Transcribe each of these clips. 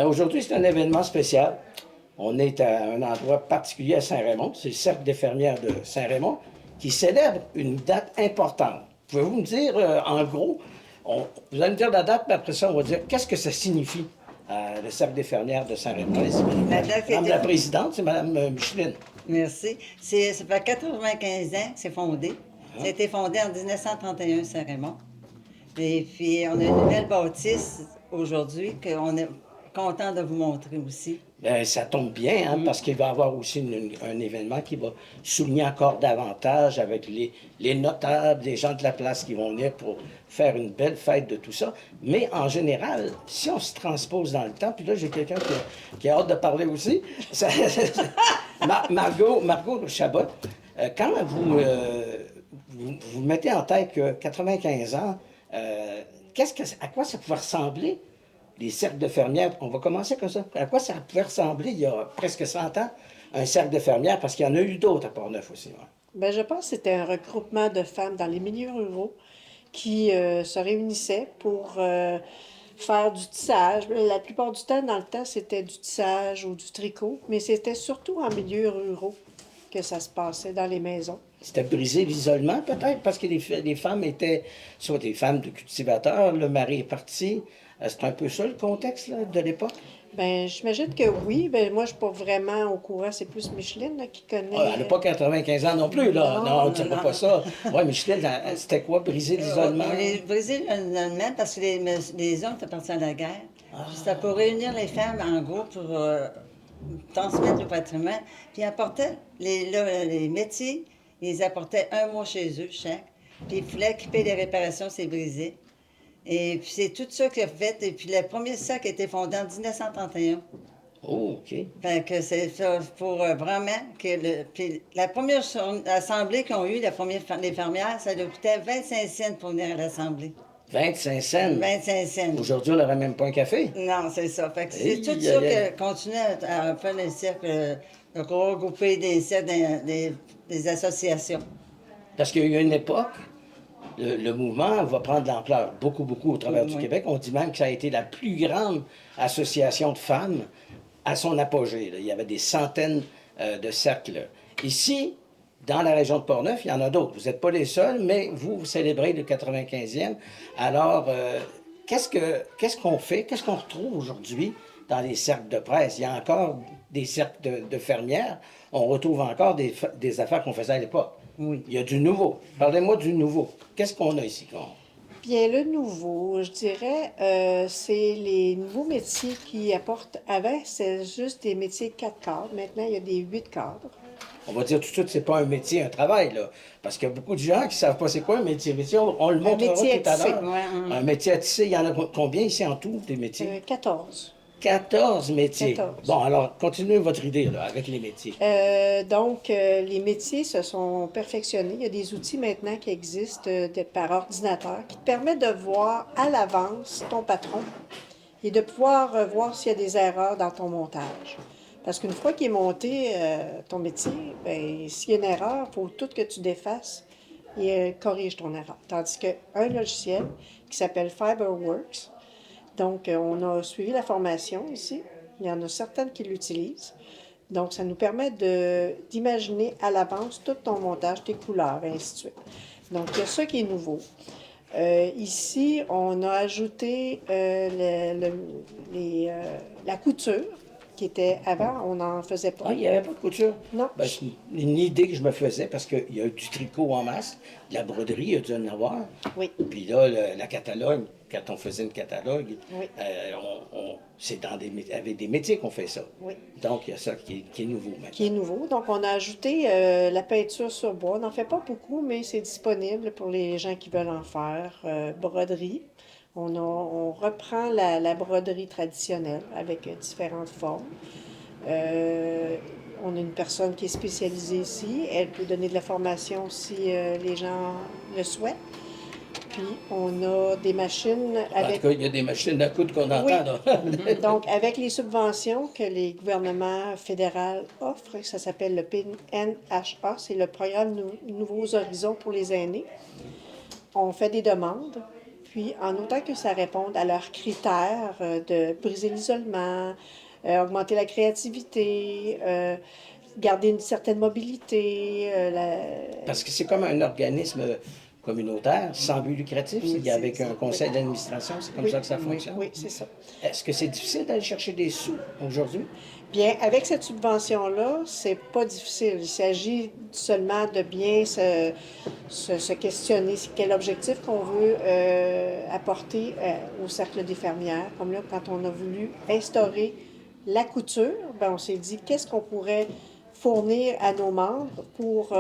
Aujourd'hui, c'est un événement spécial. On est à un endroit particulier à Saint-Raymond. C'est le Cercle des fermières de Saint-Raymond qui célèbre une date importante. Pouvez-vous me dire, en gros, vous allez me dire la date, puis après ça, on va dire qu'est-ce que ça signifie, le Cercle des fermières de Saint-Raymond. Allez-y, La date Madame était... la présidente, c'est Madame Micheline. Merci. Ça fait 95 ans que c'est fondé. Ça a été fondé en 1931, Saint-Raymond. Et puis, on a une nouvelle bâtisse aujourd'hui qu'on est content de vous montrer aussi. Ben, ça tombe bien, hein, parce qu'il va y avoir aussi un événement qui va souligner encore davantage avec les notables, les gens de la place qui vont venir pour faire une belle fête de tout ça. Mais en général, si on se transpose dans le temps, puis là, j'ai quelqu'un qui a hâte de parler aussi, Margot Chabot, quand vous mettez en tête que 95 ans, à quoi ça pouvait ressembler? Les cercles de fermières, on va commencer comme ça. À quoi ça pouvait ressembler il y a presque 100 ans, un cercle de fermières, parce qu'il y en a eu d'autres à Port-Neuf aussi. Ouais. Bien, je pense que c'était un regroupement de femmes dans les milieux ruraux qui se réunissaient pour faire du tissage. La plupart du temps, dans le temps, c'était du tissage ou du tricot, mais c'était surtout en milieux ruraux que ça se passait dans les maisons. C'était briser l'isolement, peut-être, parce que les femmes étaient soit des femmes de cultivateurs, le mari est parti. C'est un peu ça le contexte là, de l'époque? Ben, j'imagine que oui. Ben, moi, je suis pas vraiment au courant. C'est plus Micheline là, qui connaît. Ah, elle n'a pas 95 ans non plus, là. Non, on ne dirait pas ça. Oui, Micheline, c'était quoi, briser l'isolement? Briser l'isolement parce que les hommes étaient partis à la guerre. Puis c'était pour réunir les femmes en groupe pour transmettre le patrimoine. Puis ils apportaient les métiers, ils les apportaient un mois chez eux, chaque. Puis il fallait équiper les réparations, c'est brisé. Et puis c'est tout ça qu'il a fait. Et puis le premier cercle a été fondé en 1931. Oh, OK. Fait que c'est ça pour vraiment que puis la première assemblée qu'ils ont eue, les fermières, ça leur coûtait 25 cents pour venir à l'assemblée. 25 cents. 25 cents. Aujourd'hui, on n'aurait même pas un café. Non, c'est ça. Fait que c'est Aïe, tout aïe, ça aïe. que continue à faire les cercles, de regrouper des cercles, des associations. Parce qu'il y a eu une époque, le mouvement va prendre de l'ampleur beaucoup, beaucoup au travers du Oui. Québec. On dit même que ça a été la plus grande association de femmes à son apogée. Là. Il y avait des centaines de cercles. Ici, dans la région de Portneuf, il y en a d'autres. Vous n'êtes pas les seuls, mais vous célébrez le 95e. Alors, qu'est-ce qu'on fait? Qu'est-ce qu'on retrouve aujourd'hui dans les cercles de presse? Il y a encore des cercles de fermières. On retrouve encore des affaires qu'on faisait à l'époque. Oui. Il y a du nouveau. Parlez-moi du nouveau. Qu'est-ce qu'on a ici? Bien, le nouveau, je dirais, c'est les nouveaux métiers qui apportent. Avant, c'est juste des métiers de 4 cadres. Maintenant, il y a des 8 cadres. On va dire tout de suite, c'est pas un métier, un travail, là. Parce qu'il y a beaucoup de gens qui savent pas c'est quoi un métier. On le montrera métier tout à à tisser. l'heure. Ouais, Un métier à tisser, il y en a combien ici en tout, des métiers? 14. 14 métiers. 14. Bon, alors, continuez votre idée, là, avec les métiers. Donc, les métiers se sont perfectionnés. Il y a des outils maintenant qui existent par ordinateur qui te permettent de voir à l'avance ton patron et de pouvoir voir s'il y a des erreurs dans ton montage. Parce qu'une fois qu'il est monté ton métier, ben, s'il y a une erreur, il faut tout que tu défasses et corrige ton erreur. Tandis qu'un logiciel qui s'appelle Fiberworks, donc on a suivi la formation ici. Il y en a certaines qui l'utilisent. Donc, ça nous permet d'imaginer à l'avance tout ton montage, tes couleurs, et ainsi de suite. Donc, il y a ça qui est nouveau. Ici, on a ajouté la couture, qui était avant, on n'en faisait pas. Ah, il n'y avait pas de couture? Non. Ben, c'est une idée que je me faisais parce qu'il y a eu du tricot en masse, de la broderie, il y a dû en avoir. Oui. Puis là, la catalogue, quand on faisait une catalogue, Oui. c'est avec des métiers qu'on fait ça. Oui. Donc, il y a ça qui est nouveau maintenant. Qui est nouveau. Donc, on a ajouté la peinture sur bois. On n'en fait pas beaucoup, mais c'est disponible pour les gens qui veulent en faire. Broderie. On reprend la broderie traditionnelle avec différentes formes. On a une personne qui est spécialisée ici. Elle peut donner de la formation si les gens le souhaitent. Puis, on a des machines En tout cas, il y a des machines à coudre qu'on entend. Oui. Là. Donc, avec les subventions que les gouvernements fédéraux offrent, ça s'appelle le PNHA, c'est le programme Nouveaux Horizons pour les aînés. On fait des demandes, Puis, en autant que ça réponde à leurs critères de briser l'isolement, augmenter la créativité, garder une certaine mobilité, Parce que c'est comme un organisme communautaire sans but lucratif, Oui, il y a avec c'est un ça. conseil d'administration, c'est comme oui, ça que ça oui, fonctionne. oui, c'est ça. Est-ce que c'est difficile d'aller chercher des sous aujourd'hui? Bien, avec cette subvention-là, c'est pas difficile. Il s'agit seulement de bien se questionner c'est quel objectif qu'on veut apporter au Cercle des fermières. Comme là, quand on a voulu instaurer la couture, ben on s'est dit qu'est-ce qu'on pourrait fournir à nos membres pour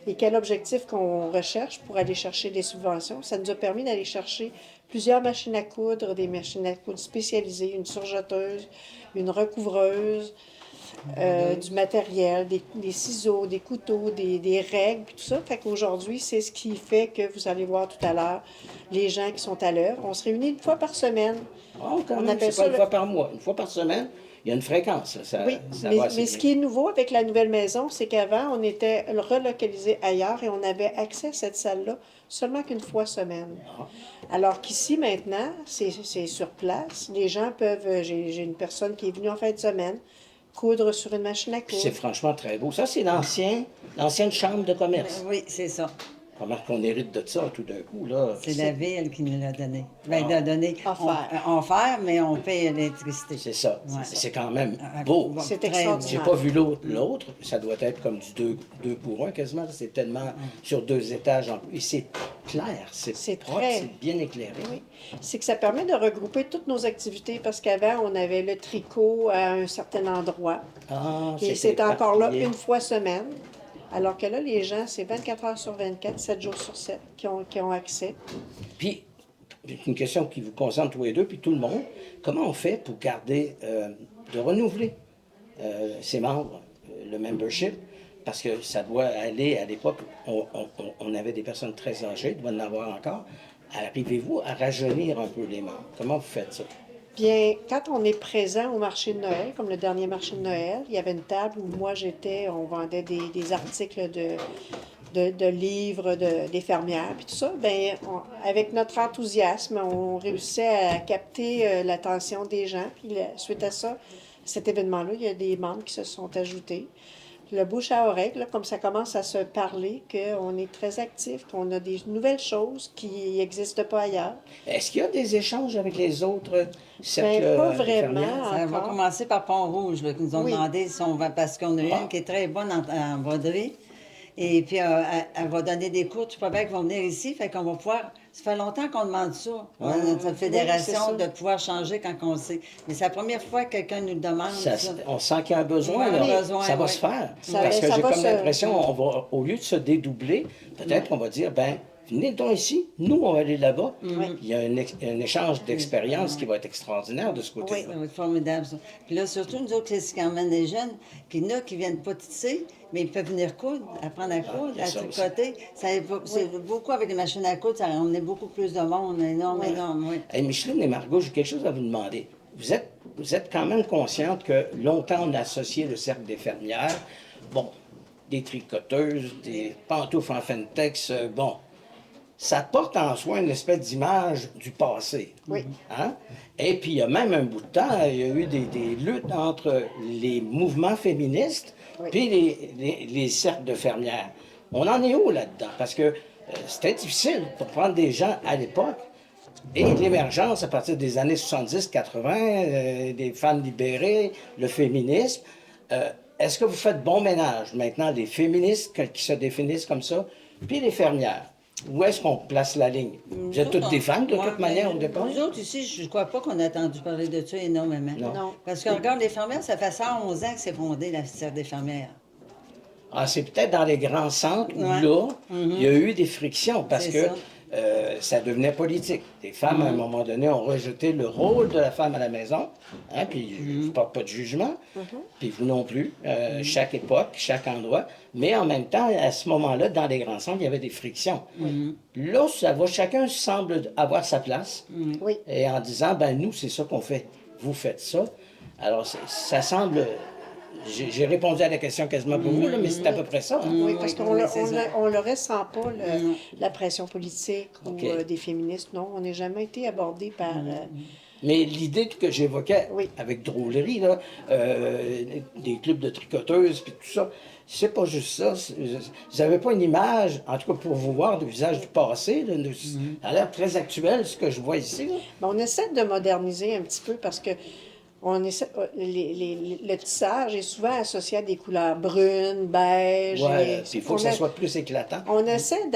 et quel objectif qu'on recherche pour aller chercher des subventions. Ça nous a permis d'aller chercher plusieurs machines à coudre, des machines à coudre spécialisées, une surjeteuse, une recouvreuse, du matériel, des ciseaux, des couteaux, des règles, puis tout ça. Fait qu'aujourd'hui, c'est ce qui fait que vous allez voir tout à l'heure les gens qui sont à l'œuvre. On se réunit une fois par semaine. Oh, quand On même, appelle c'est pas ça une fois par mois. Une fois par semaine, il y a une fréquence. Oui, Ça va assez mais ce bien. qui est nouveau avec la nouvelle maison, c'est qu'avant, on était relocalisé ailleurs et on avait accès à cette salle-là seulement qu'une fois semaine. Alors qu'ici, maintenant, c'est sur place. Les gens peuvent... J'ai une personne qui est venue en fin de semaine coudre sur une machine à Puis c'est coudre. franchement très beau. Ça, c'est l'ancienne chambre de commerce. Oui, c'est ça. Remarque qu'on hérite de ça tout d'un coup, là. C'est la ville qui nous l'a donné. Ben, il l'a donné. Offert. On fait, mais on paye l'électricité. C'est ça. Ouais. C'est quand même Ah, beau. bon, C'est très extraordinaire. J'ai pas vu l'autre. Ça doit être comme du deux pour un quasiment. C'est tellement sur 2 étages en plus. Et c'est clair, C'est c'est propre, très- c'est bien éclairé. Oui, c'est que ça permet de regrouper toutes nos activités parce qu'avant, on avait le tricot à un certain endroit. Ah, Et c'est c'est encore là éparpillé. une fois semaine. Alors que là, les gens, c'est 24 heures sur 24, 7 jours sur 7 qui ont accès. Puis, une question qui vous concerne tous les deux, puis tout le monde. Comment on fait pour garder, de renouveler ses membres, le membership? Parce que ça doit aller, à l'époque, on avait des personnes très âgées, il doit en avoir encore. Arrivez-vous à rajeunir un peu les membres? Comment vous faites ça? Bien, quand on est présent au marché de Noël, comme le dernier marché de Noël, il y avait une table où moi j'étais, on vendait des articles de livres des fermières, puis tout ça. Bien, avec notre enthousiasme, on réussissait à capter l'attention des gens. Puis suite à ça, cet événement-là, il y a des membres qui se sont ajoutés. Le bouche à oreille, là, comme ça commence à se parler, qu'on est très actif, qu'on a des nouvelles choses qui n'existent pas ailleurs. Est-ce qu'il y a des échanges avec les autres cercles Ben, pas vraiment. fermières? Ça va Encore. commencer par Pont-Rouge, là, qui nous ont Oui. demandé si on va, parce qu'on a eu une qui est très bonne en broderie. Et puis, elle va donner des cours, tu probablement qu'ils vont venir ici, fait qu'on va pouvoir... Ça fait longtemps qu'on demande ça, notre fédération, oui, c'est ça. de pouvoir changer quand on sait. Mais c'est la première fois que quelqu'un nous demande ça. On sent qu'il y a un besoin, Oui, là. besoin, Ça va oui. se faire. Ça- Parce que ça j'ai va comme se- l'impression, on va, au lieu de se dédoubler, peut-être qu'on va dire, ben, venez donc ici, nous, on va aller là-bas. Il y a un échange d'expérience qui va être extraordinaire de ce côté-là. Ça va être formidable, ça. Puis là, surtout, nous autres, c'est quand même des jeunes, qu'il y en a qui viennent pas tisser, mais ils peuvent venir coudre, apprendre à coudre, il y a à ça tricoter. C'est beaucoup avec les machines à coudre, ça on est beaucoup plus de monde, énorme, oui. Hey, Micheline et Margot, j'ai quelque chose à vous demander. Vous êtes quand même consciente que longtemps on a associé le cercle des fermières, bon, des tricoteuses, des pantoufles en Fentex, bon, ça porte en soi une espèce d'image du passé. Oui. Hein? Et puis, il y a même un bout de temps, il y a eu des luttes entre les mouvements féministes puis les cercles de fermières. On en est où là-dedans? Parce que c'était difficile pour prendre des gens à l'époque. Et l'émergence à partir des années 70-80, des femmes libérées, le féminisme. Est-ce que vous faites bon ménage maintenant, les féministes qui se définissent comme ça, puis les fermières? Où est-ce qu'on place la ligne? Vous êtes toutes des femmes, de toute manière, au départ? Nous autres, ici, je ne crois pas qu'on a entendu parler de ça énormément. Non. Parce que, regarde, les fermières, ça fait 111 ans que c'est fondé, la Cercle des fermières. Ah, c'est peut-être dans les grands centres où Ouais. là, il y a eu des frictions parce C'est que ça. ça devenait politique. Les femmes, à un moment donné, ont rejeté le rôle de la femme à la maison. Hein, puis je ne porte pas de jugement, puis vous non plus. Chaque époque, chaque endroit. Mais en même temps, à ce moment-là, dans les grands centres, il y avait des frictions. Là, ça va, chacun semble avoir sa place. Oui. Et en disant, ben nous, c'est ça qu'on fait. Vous faites ça. Alors, ça semble j'ai répondu à la question quasiment pour vous, là, mais c'est à peu près ça. Hein? Oui, parce qu'on oui, c'est ça. on le ressent pas, la pression politique OK. ou des féministes. Non, on n'a jamais été abordé par... Mais l'idée que j'évoquais Oui. avec drôlerie, là, des clubs de tricoteuses puis tout ça, c'est pas juste ça. Vous n'avez pas une image, en tout cas pour vous voir, du visage du passé. Là, ça a l'air très actuel, ce que je vois ici. Là. Ben, on essaie de moderniser un petit peu parce que le tissage est souvent associé à des couleurs brunes, beige. Ouais, puis il faut que ça a- soit plus éclatant. On essaie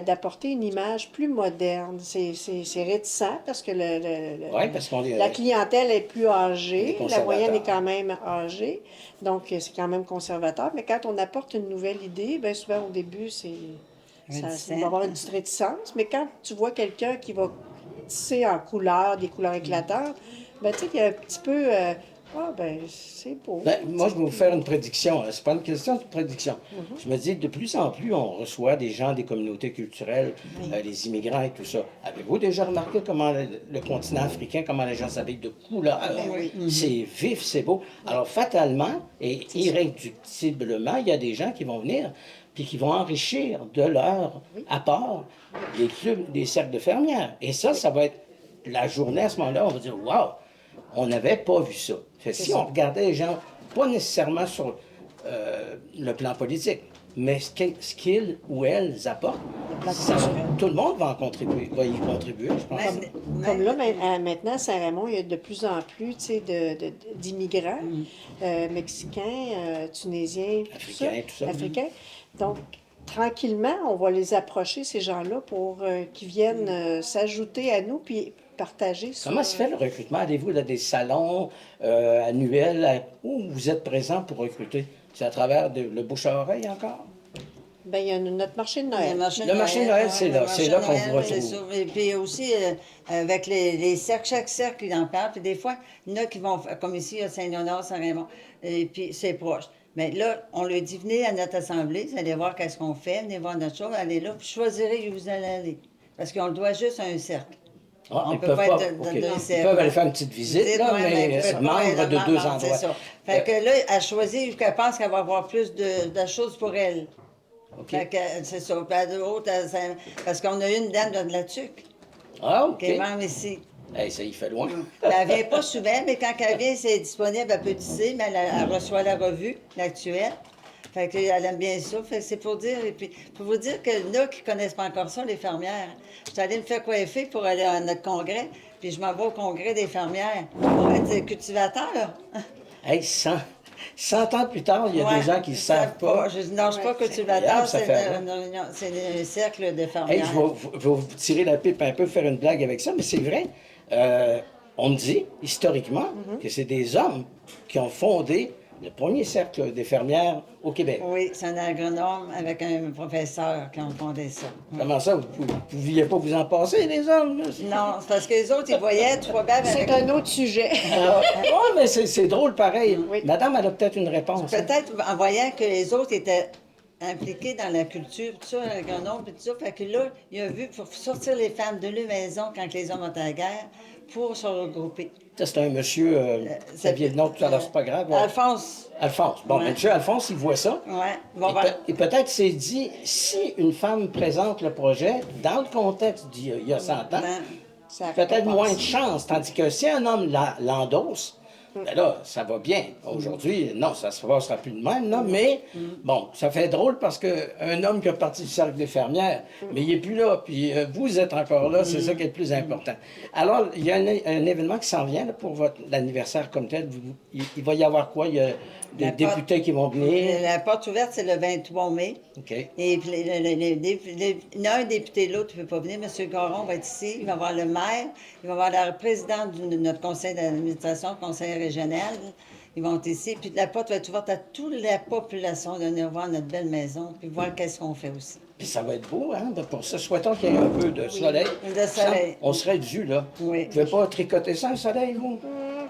d'apporter une image plus moderne. C'est réticent parce que Oui, parce qu'on est. la clientèle est plus Les âgée, la conservateurs. moyenne est quand même âgée, donc c'est quand même conservateur. Mais quand on apporte une nouvelle idée, bien souvent au début, ça Réticent. va avoir une petite réticence. Mais quand tu vois quelqu'un qui va tisser en couleurs, des couleurs éclatantes, ben tu sais qu'il y a un petit peu... ah, ben c'est beau. Ben, moi, je vais vous faire une prédiction. C'est pas une question de prédiction. Je me dis, de plus en plus, on reçoit des gens des communautés culturelles, les immigrants et tout ça. Avez-vous déjà remarqué comment le continent africain, comment les gens s'habillent de couleurs? C'est vif, c'est beau. Alors, fatalement et irréductiblement, il y a des gens qui vont venir puis qui vont enrichir de leur apport les clubs, des cercles de fermières. Et ça va être la journée à ce moment-là, on va dire, waouh! On n'avait pas vu ça. Fait que si on regardait les gens, pas nécessairement sur le plan politique, mais ce qu'ils ou elles apportent, tout le monde va y contribuer, je pense. Comme là, maintenant, à Saint-Raymond, il y a de plus en plus, tu sais, d'immigrants mexicains, tunisiens, Africains, tout ça. africains. Donc, tranquillement, on va les approcher, ces gens-là, pour qu'ils viennent s'ajouter à nous, puis partager sur... Comment se fait le recrutement? Allez-vous dans des salons annuels où vous êtes présent pour recruter? C'est à travers le bouche à oreille encore? Bien, il y a notre marché de Noël. Le marché de Noël, c'est là. C'est là qu'on vous retrouve. Et puis aussi, avec les cercles, chaque cercle, il en parle. Puis des fois, il y en a qui vont, comme ici, à Saint-Léonard, Saint-Raymond, et puis c'est proche. Mais là, on lui dit, venez à notre assemblée, vous allez voir qu'est-ce qu'on fait, venez voir notre chose, allez là, puis choisirez où vous allez aller. Parce qu'on le doit juste à un cercle. Ah, On ils peut peuvent pas pas. être dans OK. deux Ils cercles. peuvent aller faire une petite visite, là, Ouais, mais c'est membre de deux endroits. C'est ça. Fait que là, elle choisit qu'elle pense qu'elle va avoir plus de choses pour elle. OK. Fait que c'est ça. Puis à d'autres, parce qu'on a une dame de la Tuque Ah, OK. qui est membre ici. Hey, ça y fait loin. Elle vient pas souvent, mais quand elle vient, c'est disponible, elle peut tisser, mais elle reçoit la revue, l'actuelle. Fait qu'elle aime bien ça. Fait que c'est pour dire, et puis pour vous dire que là qui connaissent pas encore ça, les fermières, je suis allée me faire coiffer pour aller à notre congrès, puis je m'en vais au congrès des fermières pour être cultivateur, là. Hey, 100 ans plus tard, il y a des gens qui ne savent pas. Je dis non, je suis pas cultivateur, incroyable, cette affaire-là. c'est un cercle de Hey, fermières. je vais vous tirer la pipe un peu, faire une blague avec ça, mais c'est vrai. On me dit, historiquement, que c'est des hommes qui ont fondé le premier cercle des fermières au Québec. Oui, c'est un agronome avec un professeur qui ont fondé ça. Comment ça, vous ne pouviez pas vous en passer, les hommes? Là? Non, c'est parce que les autres, ils voyaient trois babes avec... C'est un autre sujet. Oui, mais c'est drôle pareil. Oui. Madame, elle a peut-être une réponse. hein? Peut-être en voyant que les autres étaient impliqués dans la culture, tout ça, l'agronome, puis tout ça. Fait que là, il a vu pour sortir les femmes de leur maison quand les hommes étaient à la guerre pour se regrouper. Ça, c'est un monsieur, vous saviez le nom tout à l'heure, c'est pas grave. Alphonse. Alphonse. Bon, Ouais. monsieur Alphonse, il voit ça. Ouais. Bon, ben, Et peut-être s'est dit, si une femme présente le projet dans le contexte d'il y a 100 ans, ben, Ça peut-être récompense. moins de chance. Tandis que si un homme l'endosse, ben là, ça va bien. Aujourd'hui, non, ça se passera plus de même, là, mais bon, ça fait drôle parce qu'un homme qui a parti du cercle des fermières, mais il n'est plus là, puis vous êtes encore là, c'est ça qui est le plus important. Alors, il y a un événement qui s'en vient là, pour l'anniversaire comme tel. Il va y avoir quoi? Il y a des La porte- députés qui vont venir. la porte ouverte, c'est le 23 mai. OK. Et puis, il y en a un député, l'autre ne peut pas venir. M. Garon va être ici. Il va voir le maire. Il va voir la présidente de notre conseil d'administration, conseil régional. Ils vont être ici. Puis la porte va être ouverte à toute la population de venir voir notre belle maison, puis voir qu'est-ce qu'on fait aussi. Puis ça va être beau, hein? Pour ça, souhaitons qu'il y ait un peu de soleil. De soleil. On serait dû, là. Oui. Vous ne pouvez pas tricoter ça, un soleil, vous?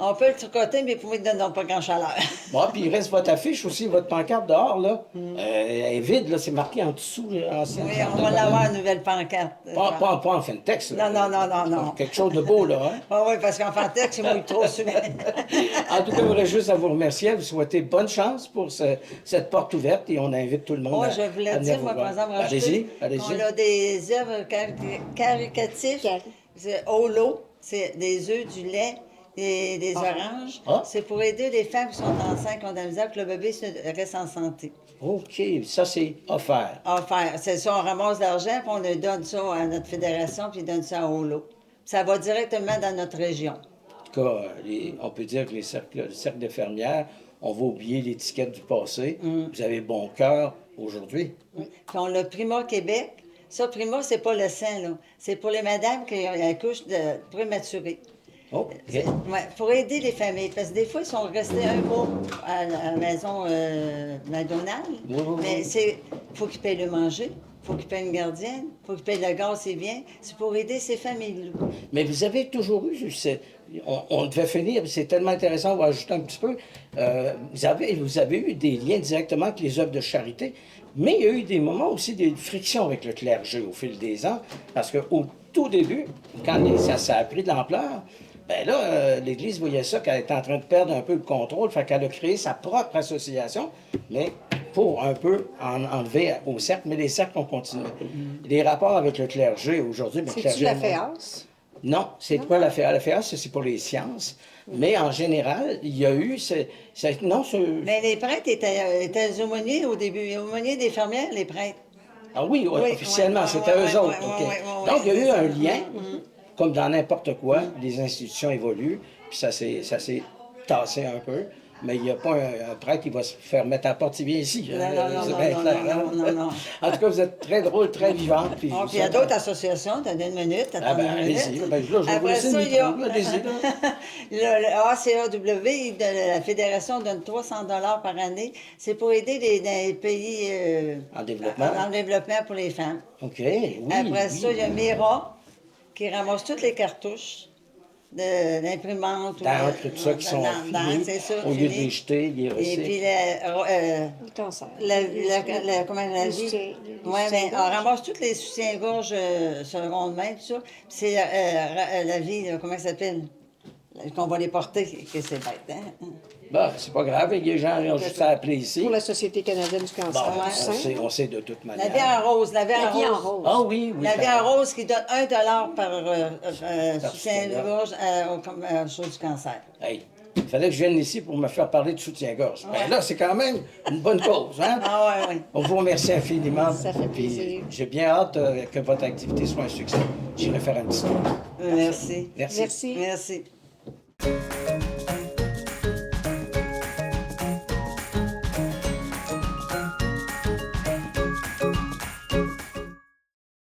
On peut le tricoter, mais pour moi, ils ne donnent pas grand chaleur. Bon, puis il reste votre affiche aussi, votre pancarte dehors, là. Elle est vide, là, c'est marqué en dessous. Ancienne Oui, carte on de va commerce. l'avoir, une nouvelle pancarte. Pas en fin de texte, là. Non. Quelque chose de beau, là, hein? Ah oui, parce qu'en fantex, c'est moi trop souvent. En tout cas, j'aurais juste à vous remercier, à vous souhaiter bonne chance pour cette porte ouverte et on invite tout le monde Moi, à je voulais à venir dire, vous moi, par voir. exemple, rajouter Allez-y. qu'on a des œuvres caricatives. C'est au lot, c'est des œufs, du lait, des oranges. Ah. C'est pour aider les femmes qui sont enceintes, qui ont de la misère, que le bébé reste en santé. OK, ça, c'est offert. Offert. C'est ça, on ramasse de l'argent, puis on le donne ça à notre fédération, puis ils donnent ça au lot. Ça va directement dans notre région. En tout cas, on peut dire que le cercle d'infirmières, on va oublier l'étiquette du passé. Vous avez bon cœur aujourd'hui. Puis on l'a Prima Québec. Ça, Prima, c'est pas le sein, là. C'est pour les madames qui accouchent de prématurées. Oh, OK. Ouais, pour aider les familles. Parce que des fois, ils sont restés un mois à la maison McDonald's. Oui. Mais il faut qu'ils payent le manger, il faut qu'ils payent une gardienne, il faut qu'ils payent le gaz et bien. C'est pour aider ces familles-là. Mais vous avez toujours eu, on devait finir, c'est tellement intéressant, on va ajouter un petit peu. Vous avez eu des liens directement avec les œuvres de charité, mais il y a eu des moments aussi des frictions avec le clergé au fil des ans, parce qu'au tout début, quand ça a pris de l'ampleur, ben là, l'Église voyait ça qu'elle était en train de perdre un peu le contrôle, fait qu'elle a créé sa propre association, mais pour un peu enlever au cercle, mais les cercles ont continué. Les rapports avec le clergé aujourd'hui... ben, le C'est-tu clergé- la FEAS? Non, c'est pas la FEA. La FEA, c'est pour les sciences. Mais en général, il y a eu... Mais les prêtres étaient les aumôniers au début. Les aumôniers des fermières, les prêtres. Ah oui, Oui, officiellement, ouais, c'était ouais, eux ouais, autres. ouais, OK. ouais, Donc, il y a eu c'est un ça. lien, comme dans n'importe quoi, les institutions évoluent, puis ça s'est tassé un peu. Mais il n'y a pas un prêtre qui va se faire mettre à la porte, il vient ici. Non, C'est bien clair, hein? non. En tout cas, vous êtes très drôle, très vivante. Puis Puis il y a d'autres associations, t'as une minute, Ah attends ben, une minute. allez-y. Ben, là, je vais vous Après laisser ça, le il y a micro. Allez-y, là. le ACAW, la Fédération donne 300 $ par année. C'est pour aider les pays En développement. en développement pour les femmes. OK, oui. Après ça, oui. il y a Mira qui ramasse toutes les cartouches d'imprimante. D'encre, tout ça, qui sont finis. c'est ça, Au lieu de fini. les jeter, les Et recycler. puis, Le cancer. comment la Les vie? soutiens- les Oui, mais on soutiens-gorge. ramasse tous les soutiens-gorge seconde main, tout ça. Puis c'est la vie, là, comment ça s'appelle? Qu'on va les porter, que c'est bête, hein? Bon, c'est pas grave, les gens ont juste à appeler ici. Pour la Société canadienne du Bon, cancer du sein. on sait de toute manière. La vie en rose, la vie La vie en en rose. rose. Ah oui, oui. La vie ça- en rose qui donne 1 $ par soutien-gorge. soutien-gorge aux choses du cancer. Hey, il fallait que je vienne ici pour me faire parler de soutien-gorge. Ben là, c'est quand même une bonne cause, hein? Ah ouais. On vous remercie infiniment. Ça fait Puis, plaisir. j'ai bien hâte que votre activité soit un succès. J'irai faire un petit tour. Merci. Merci. Merci. Merci.